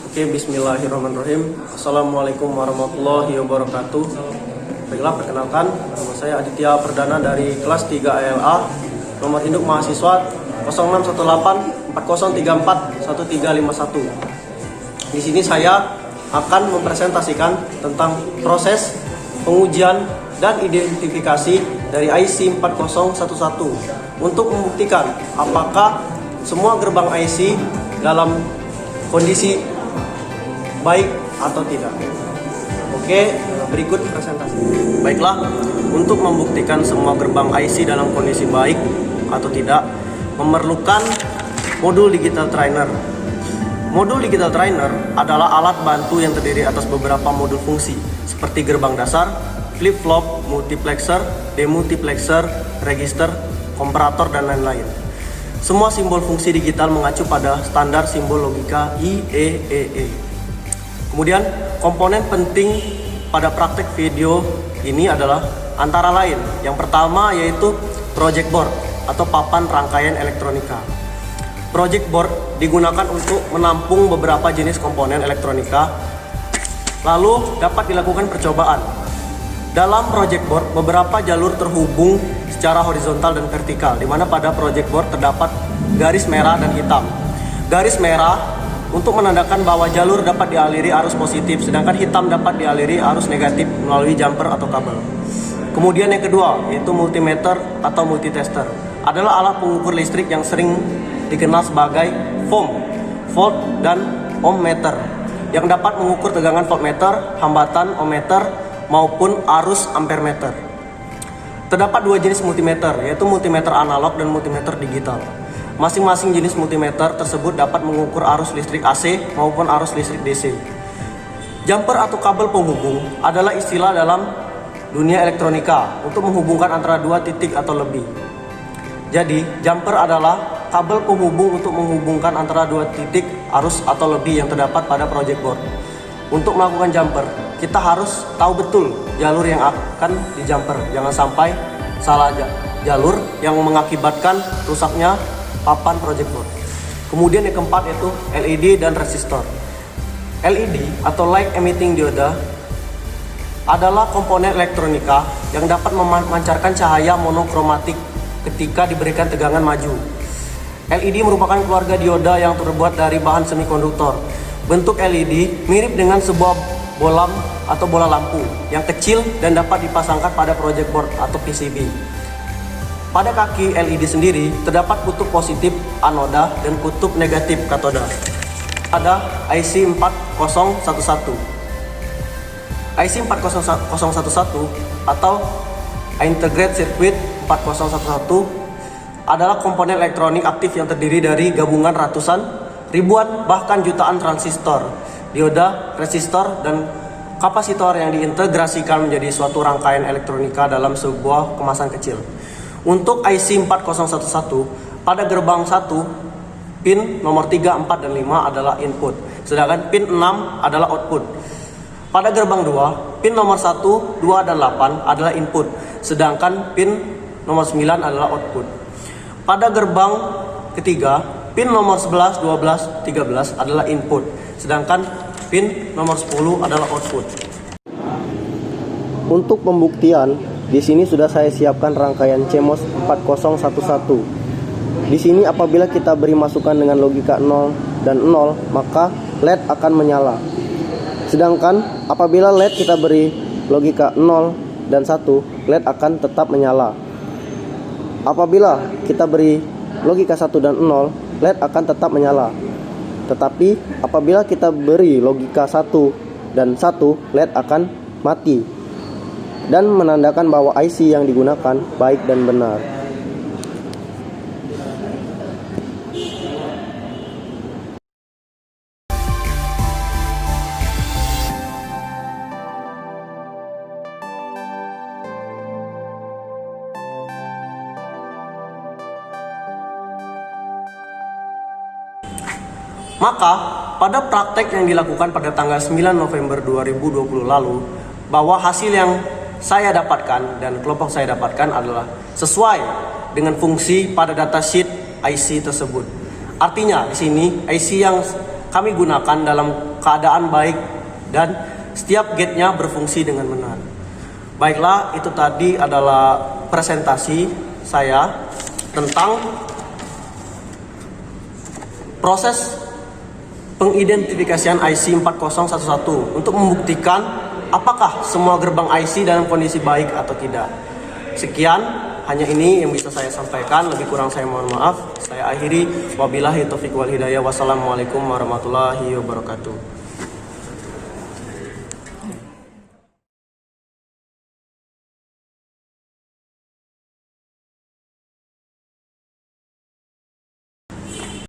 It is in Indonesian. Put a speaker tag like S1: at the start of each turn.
S1: Oke, bismillahirrahmanirrahim. Assalamualaikum warahmatullahi wabarakatuh. Baiklah, perkenalkan, nama saya Aditya Perdana dari kelas 3 ALA, nomor induk mahasiswa 061840341351. Di sini saya akan mempresentasikan tentang proses pengujian dan identifikasi dari IC 4011 untuk membuktikan apakah semua gerbang IC dalam kondisi baik atau tidak. Oke, berikut presentasi. Baiklah, untuk membuktikan semua gerbang IC dalam kondisi baik atau tidak, memerlukan modul digital trainer. Modul digital trainer adalah alat bantu yang terdiri atas beberapa modul fungsi seperti gerbang dasar, flip-flop, multiplexer, demultiplexer, register, komparator, dan lain-lain. Semua simbol fungsi digital mengacu pada standar simbol logika IEEE. Kemudian, komponen penting pada praktek video ini adalah antara lain. Yang pertama yaitu project board atau papan rangkaian elektronika. Project board digunakan untuk menampung beberapa jenis komponen elektronika, lalu dapat dilakukan percobaan. Dalam project board, beberapa jalur terhubung secara horizontal dan vertikal, di mana pada project board terdapat garis merah dan hitam. Garis merah untuk menandakan bahwa jalur dapat dialiri arus positif, sedangkan hitam dapat dialiri arus negatif melalui jumper atau kabel. Kemudian yang kedua, yaitu multimeter atau multitester, adalah alat pengukur listrik yang sering dikenal sebagai volt dan ohmmeter, yang dapat mengukur tegangan voltmeter, hambatan ohmmeter, maupun arus ampermeter. Terdapat dua jenis multimeter, yaitu multimeter analog dan multimeter digital. Masing-masing jenis multimeter tersebut dapat mengukur arus listrik AC maupun arus listrik DC. Jumper atau kabel penghubung adalah istilah dalam dunia elektronika untuk menghubungkan antara dua titik atau lebih. Jadi, jumper adalah kabel penghubung untuk menghubungkan antara dua titik arus atau lebih yang terdapat pada project board. Untuk melakukan jumper, kita harus tahu betul jalur yang akan dijumper. Jangan sampai salah jalur yang mengakibatkan rusaknya papan project board. Kemudian yang keempat yaitu LED dan resistor. LED atau light emitting diode adalah komponen elektronika yang dapat memancarkan cahaya monokromatik ketika diberikan tegangan maju. LED merupakan keluarga dioda yang terbuat dari bahan semikonduktor. Bentuk LED mirip dengan sebuah bola atau bola lampu yang kecil dan dapat dipasangkan pada project board atau PCB. Pada kaki LED sendiri terdapat kutub positif anoda dan kutub negatif katoda. Ada IC 4011. IC 4011 atau Integrated Circuit 4011 adalah komponen elektronik aktif yang terdiri dari gabungan ratusan, ribuan, bahkan jutaan transistor, dioda, resistor, dan kapasitor yang diintegrasikan menjadi suatu rangkaian elektronika dalam sebuah kemasan kecil. Untuk IC 4011, pada gerbang 1, pin nomor 3, 4, dan 5 adalah input, sedangkan pin 6 adalah output. Pada gerbang 2, pin nomor 1, 2, dan 8 adalah input, sedangkan pin nomor 9 adalah output. Pada gerbang ketiga, pin nomor 11, 12, 13 adalah input, sedangkan pin nomor 10 adalah output. Untuk pembuktian, di sini sudah saya siapkan rangkaian CMOS 4011. Di sini apabila kita beri masukan dengan logika 0 dan 0, maka LED akan menyala. Sedangkan apabila LED kita beri logika 0 dan 1, LED akan tetap menyala. Apabila kita beri logika 1 dan 0, LED akan tetap menyala. Tetapi apabila kita beri logika 1 dan 1, LED akan mati dan menandakan bahwa IC yang digunakan baik dan benar. Maka, pada praktek yang dilakukan pada tanggal 9 November 2020 lalu, bahwa hasil yang saya dapatkan dan kelompok saya dapatkan adalah sesuai dengan fungsi pada datasheet IC tersebut. Artinya di sini IC yang kami gunakan dalam keadaan baik dan setiap gate-nya berfungsi dengan benar. Baiklah, itu tadi adalah presentasi saya tentang proses pengidentifikasian IC 4011 untuk membuktikan apakah semua gerbang IC dalam kondisi baik atau tidak. Sekian, hanya ini yang bisa saya sampaikan. Lebih kurang saya mohon maaf. Saya akhiri. Wabillahi taufiq wal hidayah. Wassalamualaikum warahmatullahi wabarakatuh.